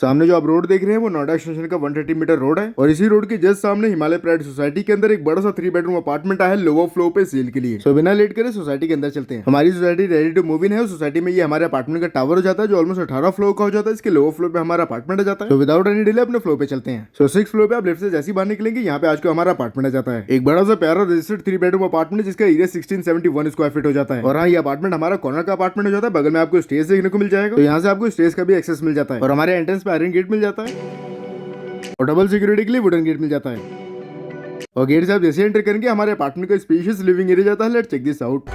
सामने जो आप रोड देख रहे हैं वो नोएडा एक्सटेंशन का 130 मीटर रोड है और इसी रोड के जस्ट सामने हिमालय प्राइड सोसाइटी के अंदर एक बड़ा सा 3 बेडरूम अपार्टमेंट आया है लोअर फ्लोर पे सेल के लिए। सो बिना लेट करे सोसाइटी के अंदर चलते हैं। हमारी society ready to move in है। सोसाइटी में ये हमारे अपार्टमेंट का टावर हो जाता है जो ऑलमोस्ट 18 फ्लोर का हो जाता है। इसके लोअर फ्लोर पे हमारा अपार्टमेंट आ जाता है। तो विदाउट एनी डिले अपने फ्लोर पे चलते हैं। सो 6 फ्लोर पे आप लेफ्ट से जैसे बाहर निकलेंगे यहाँ पे आज को हमारा अपार्टमेंट आ जाता है। एक बड़ा सा प्यारा रजिस्टर्ड 3 बेडरूम अपार्टमेंट जिसका एरिया 1671 स्क्वायर फीट हो जाता है। और हाँ, ये अपार्टमेंट हमारा कॉर्नर का अपार्टमेंट हो जाता है। बगल में आपको स्टेज देखने को मिल जाएगा, तो यहाँ से आपको स्टेज का भी एक्सेस मिल जाता है। और हमारे एंट्रेंस पे आयरन गेट मिल जाता है और डबल सिक्योरिटी के लिए वुडन गेट मिल जाता है। और गेट से आप जैसे एंटर करेंगे हमारे अपार्टमेंट का स्पेशियस लिविंग एरिया जाता है। Let's check this out.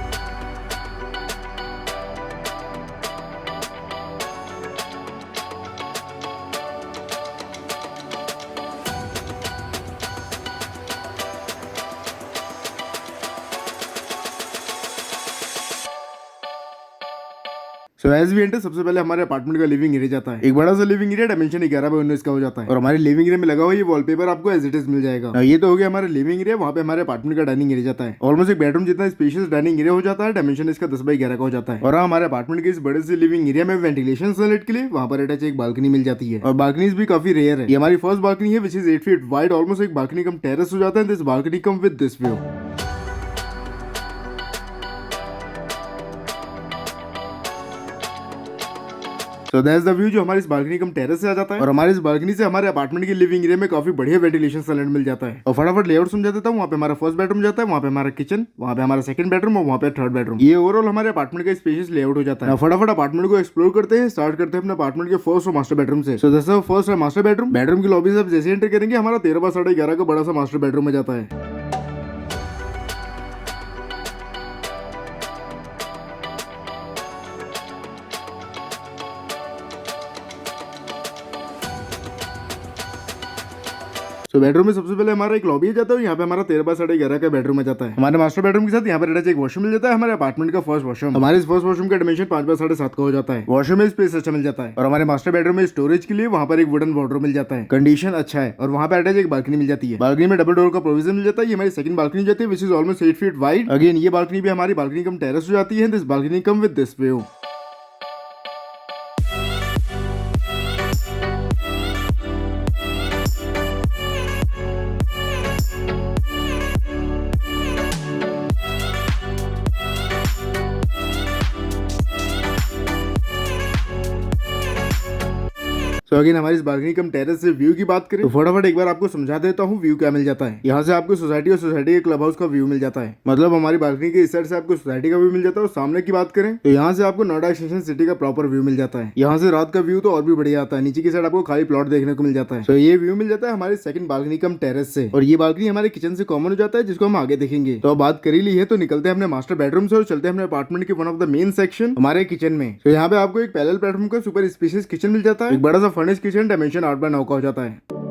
So as we enter सबसे पहले हमारे अपार्टमेंट का लिविंग एरिया जाता है। एक बड़ा सा लिविंग एरिया डायमेंशन 11x19 का हो जाता है। और हमारे लिविंग एरिया में लगा हुआ ये वॉलपेपर आपको एज इट इज मिल जाएगा। ये तो हो गया हमारे लिविंग एरिया। वहाँ पे हमारे अपार्टमेंट का डाइनिंग एरिया जाता है। ऑलमोस्ट एक बेडरूम जितना स्पेशियस डाइनिंग एरिया हो जाता है। डायमेंशन इसका 10x11 का हो जाता है। और हमारे अपार्टमेंट के इस बड़े से लिविंग एरिया में वेंटिलेशन सनलाइट के लिए वहाँ पर अटैच एक बालकनी मिल जाती है। और बालकनीज भी काफी रेयर है। ये हमारी फर्स्ट बालकनी है which is 8 feet wide. Almost एक बालकनी कम टेरेस हो जाता है। This balcony come with this view. So that's the view जो हमारे इस बालकनी कम टेरेस से आ जाता है। और हमारे इस बालकनी से हमारे अपार्टमेंट के लिविंग एरिया में काफी बढ़िया वेंटिलेशन सनलाइट मिल जाता है। और फटाफट लेआउट समझा देता हूँ। वहाँ पे हमारा फर्स्ट बेडरूम जाता है, वहाँ पे हमारा किचन, वहाँ पे हमारा सेकंड बेडरूम और वहाँ पे थर्ड बेडरूम। ये ओवरऑल हमारे अपार्टमेंट का स्पेशियस लेआउट हो जाता है। फटाफट अपार्टमेंट को एक्सप्लोर करते हैं। स्टार्ट करते हैं अपने अपार्टमेंट के फर्स्ट और मास्टर बेडरूम से। सो जैसे फर्स्ट है मास्टर बेडरूम। बेडरूम की लॉबी से आप जैसे एंटर करेंगे हमारा 13x11 का बड़ा सा मास्टर बेडरूम में जाता है। तो बेडरूम में सबसे पहले हमारा एक लॉबी जाता है। यहाँ पे हमारा 13x11 का बेडरूम में जाता है। हमारे मास्टर बेडरूम के साथ यहाँ पर अटैच एक वॉशरूम मिल जाता है। हमारे अपार्टमेंट का फर्स्ट वॉशरूम। हमारे इस फर्स्ट वॉशरूम का डायमेंशन 5x7.5 का हो जाता है। वॉशरूम में स्पेस अच्छा मिल जाता है। और हमारे मास्टर बेडरूम में स्टोरेज के लिए वहाँ पर एक वुडन वार्डरोब मिल जाता है। कंडीशन अच्छा है। और वहाँ पे अटैच एक बालकनी मिल जाती है। बालकनी में डबल डोर का प्रोविजन मिल जाता है। ये हमारी सेकंड बालकनी जाती है which is almost 8 feet wide. Again ये बालकनी भी हमारी बालकनी कम टेरेस हो जाती है। This balcony come with this view. तो अगेन हमारी इस बालकनी कम टेरेस से व्यू की बात करें तो फटाफट एक बार आपको समझा देता हूँ व्यू क्या मिल जाता है। यहाँ से आपको सोसाइटी और सोसाइटी के क्लब हाउस का व्यू मिल जाता है। मतलब हमारी बालकनी के इस साइड से आपको सोसाइटी का व्यू मिल जाता है। और सामने की बात करें तो यहाँ से आपको नोएडा एक्सटेंशन सिटी का प्रॉपर व्यू मिल जाता है। यहाँ से रात का व्यू तो और भी बढ़िया आता है। नीचे की साइड आपको खाली प्लॉट देखने को मिल जाता है। तो ये व्यू मिल जाता है हमारी सेकंड बालकनी कम टेरेस से। और ये बालकनी हमारे किचन से कॉमन हो जाता है जिसको हम आगे देखेंगे। तो बात कर ही ली है तो निकलते हैं अपने मास्टर बेडरूम से और चलते हैं अपने अपार्टमेंट के one of the main section हमारे किचन में। तो यहाँ पे आपको एक पैरेलल प्लेटफॉर्म का सुपर स्पेशियस किचन मिल जाता है। एक बड़ा सा फर्निश्ड किचन डायमेंशन 8x9 का हो जाता है।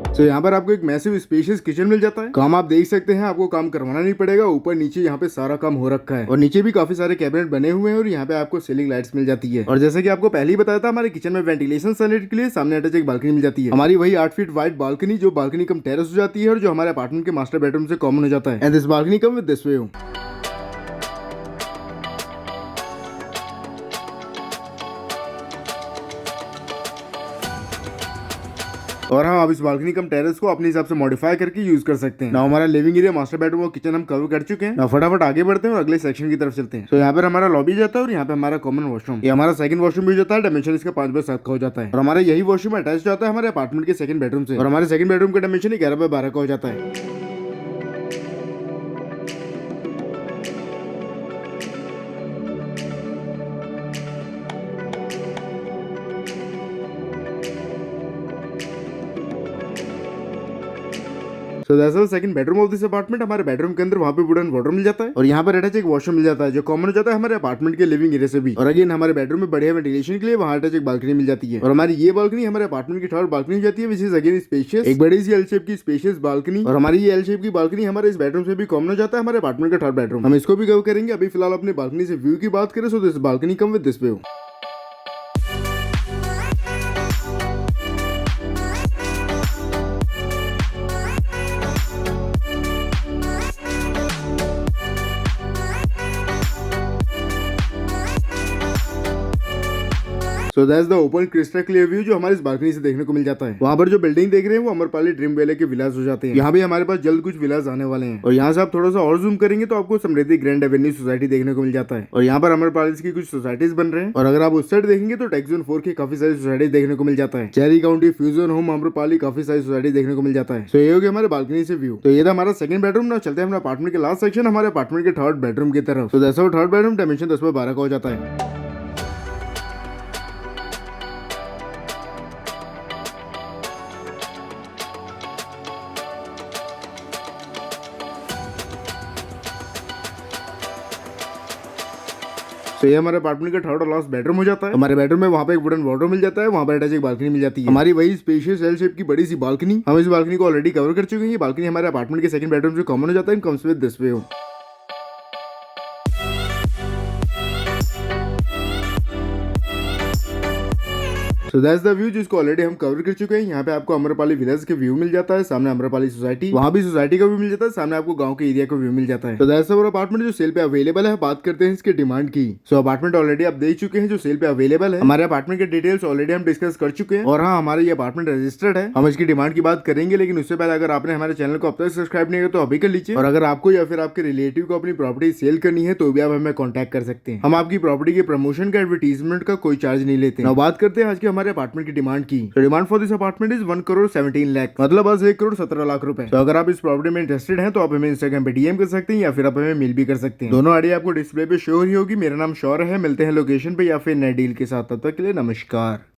तो यहाँ पर आपको एक मैसिव स्पेशियस किचन मिल जाता है। काम आप देख सकते हैं, आपको काम करवाना नहीं पड़ेगा। ऊपर नीचे यहाँ पे सारा काम हो रखा है। और नीचे भी काफी सारे कैबिनेट बने हुए हैं। और यहाँ पे आपको सीलिंग लाइट्स मिल जाती है। और जैसे कि आपको पहले ही बताया था हमारे किचन में वेंटिलेशन सनलाइट के लिए सामने अटैच एक बालकनी मिल जाती है। हमारी वही 8 फीट वाइड बालकनी जो बालकनी कम टेरेस हो जाती है और जो हमारे अपार्टमेंट के मास्टर बेडरूम से कॉमन हो जाता है। And this balcony come with this view. और हाँ, आप इस बालकनी कम टेरेस को अपने हिसाब से मॉडिफाई करके यूज कर सकते हैं ना। हमारा लिविंग एरिया मास्टर बेडरूम और किचन हम कवर कर चुके हैं ना। फटाफट आगे बढ़ते हैं और अगले सेक्शन की तरफ चलते हैं। तो यहाँ पर हमारा लॉबी जाता है और यहाँ पे हमारा कॉमन वॉशरूम। ये हमारा सेकंड वॉशरूम भी जाता है। डायमेंशन इसका 5x7 का हो जाता है। और हमारा यही वॉशरूम अटैच जाता है हमारे अपार्टमेंट के सेकंड बेडरूम से। और हमारे सेकंड बेडरूम का डायमेंशन 11x12 का हो जाता है। So that's the second bedroom of this apartment. हमारे बेडरूम के अंदर वहाँ पे वुडन वार्डरोब मिल जाता है। और यहाँ पर अटैच एक वॉशरूम मिल जाता है जो कॉमन हो जाता है हमारे अपार्टमेंट के लिविंग एरिया से भी। और अगेन हमारे बेडरूम में बढ़िया वेंटिलेशन के लिए वहाँ अटैच एक बालकनी मिल जाती है। और हमारी ये बालकनी हमारे अपार्टमेंट की थर्ड बालकनी जाती है विच इज अगेन स्पेशियस। एक बड़ी सी एल शेप की स्पेशियस बालकनी। और हमारी ये एल शेप की बालकनी हमारे इस बेडरूम से भी कॉमन हो जाता है हमारे अपार्टमेंट का थर्ड बेडरूम। हम इसको भी कवर करेंगे। अभी फिलहाल अपनी बालकनी से व्यू की बात करें so this balcony come with this view. So that's the open crystal clear view जो हमारे इस बालकनी से देखने को मिल जाता है। वहाँ पर जो बिल्डिंग देख रहे हैं वो अमरपाली ड्रीम वैली के विलास हो जाते हैं। यहाँ भी हमारे पास जल्द कुछ विलास आने वाले हैं और यहाँ से आप थोड़ा सा और जूम करेंगे तो आपको समृद्धि ग्रैंड एवेन्यू सोसाइटी देखने को मिल जाता है और यहाँ पर अमरपाली की कुछ सोसाइटीज बन रहे हैं। और अगर आप उस साइड देखेंगे तो टेक्स जोन 4 की काफी सारी सोसाइटी देखने को मिल जाता है। Cherry county, fusion home, Amrapali, काफी सारी सोसाइटी देखने को मिल जाता है। तो ये हो गया हमारे बालकनी से व्यू। तो ये था हमारा सेकंड बेडरूम। ना चलते हैं अपने अपार्टमेंट के लास्ट सेक्शन, हमारे अपार्टमेंट के थर्ड बेडरूम की तरफ। तो जैसा वो थर्ड बेडरूम डायमेंशन 10x12 का हो जाता है। तो ये हमारे अपार्टमेंट का थर्ड और लास्ट बेडरूम हो जाता है। हमारे बेडरूम में वहाँ पे एक वुडन वार्डरोब मिल जाता है, वहाँ पर अटैच एक बालकनी मिल जाती है। हमारी वही स्पेशियस एल शेप की बड़ी सी बालकनी। हम इस बालकनी को ऑलरेडी कवर कर चुके हैं। ये बालकनी हमारे अपार्टमेंट के सेकंड बेडरूम से कॉमन हो जाता है, comes with this view. So that's the view जिसको ऑलरेडी हम कवर कर चुके हैं। यहाँ पे आपको अमरपाली विलेज के व्यू मिल जाता है, सामने अमरपाली सोसाइटी, वहाँ भी सोसाइटी का व्यू मिल जाता है, सामने आपको गांव के एरिया का व्यू मिल जाता है। तो दैट्स आवर अपार्टमेंट जो सेल पे अवेलेबल है। बात करते हैं इसके डिमांड की। सो अपार्टमेंट ऑलरेडी आप देख चुके हैं जो सेल पे अवेलेबल है। हमारे अपार्टमेंट के डिटेल्स ऑलरेडी हम डिस्कस कर चुके हैं और हाँ, हमारा ये अपार्टमेंट रजिस्टर्ड है। हम इसकी डिमांड की बात करेंगे, लेकिन उससे पहले अगर आपने हमारे चैनल को अब तक सब्सक्राइब नहीं किया तो अभी कर लीजिए। और अगर आपको या फिर आपके रिलेटिव को अपनी प्रॉपर्टी सेल करनी है तो भी आप हमें कॉन्टैक्ट कर सकते हैं। हम आपकी प्रॉपर्टी के प्रमोशन का, एडवर्टीजमेंट का कोई चार्ज नहीं लेते। अब बात करते हैं आज के हमारे अपार्टमेंट की डिमांड की। Demand for this apartment is 1,17 lakh, मतलब बस 1,17 लाख रुपए। तो अगर आप इस प्रॉपर्टी में इंटरेस्टेड हैं तो आप हमें इंस्टाग्राम पे डीएम कर सकते हैं या फिर आप हमें मेल भी कर सकते हैं। दोनों आईडी आपको डिस्प्ले पे शो ही होगी। मेरा नाम शौर्य है। मिलते हैं लोकेशन पे या फिर नए डील के साथ। तब तक के लिए नमस्कार।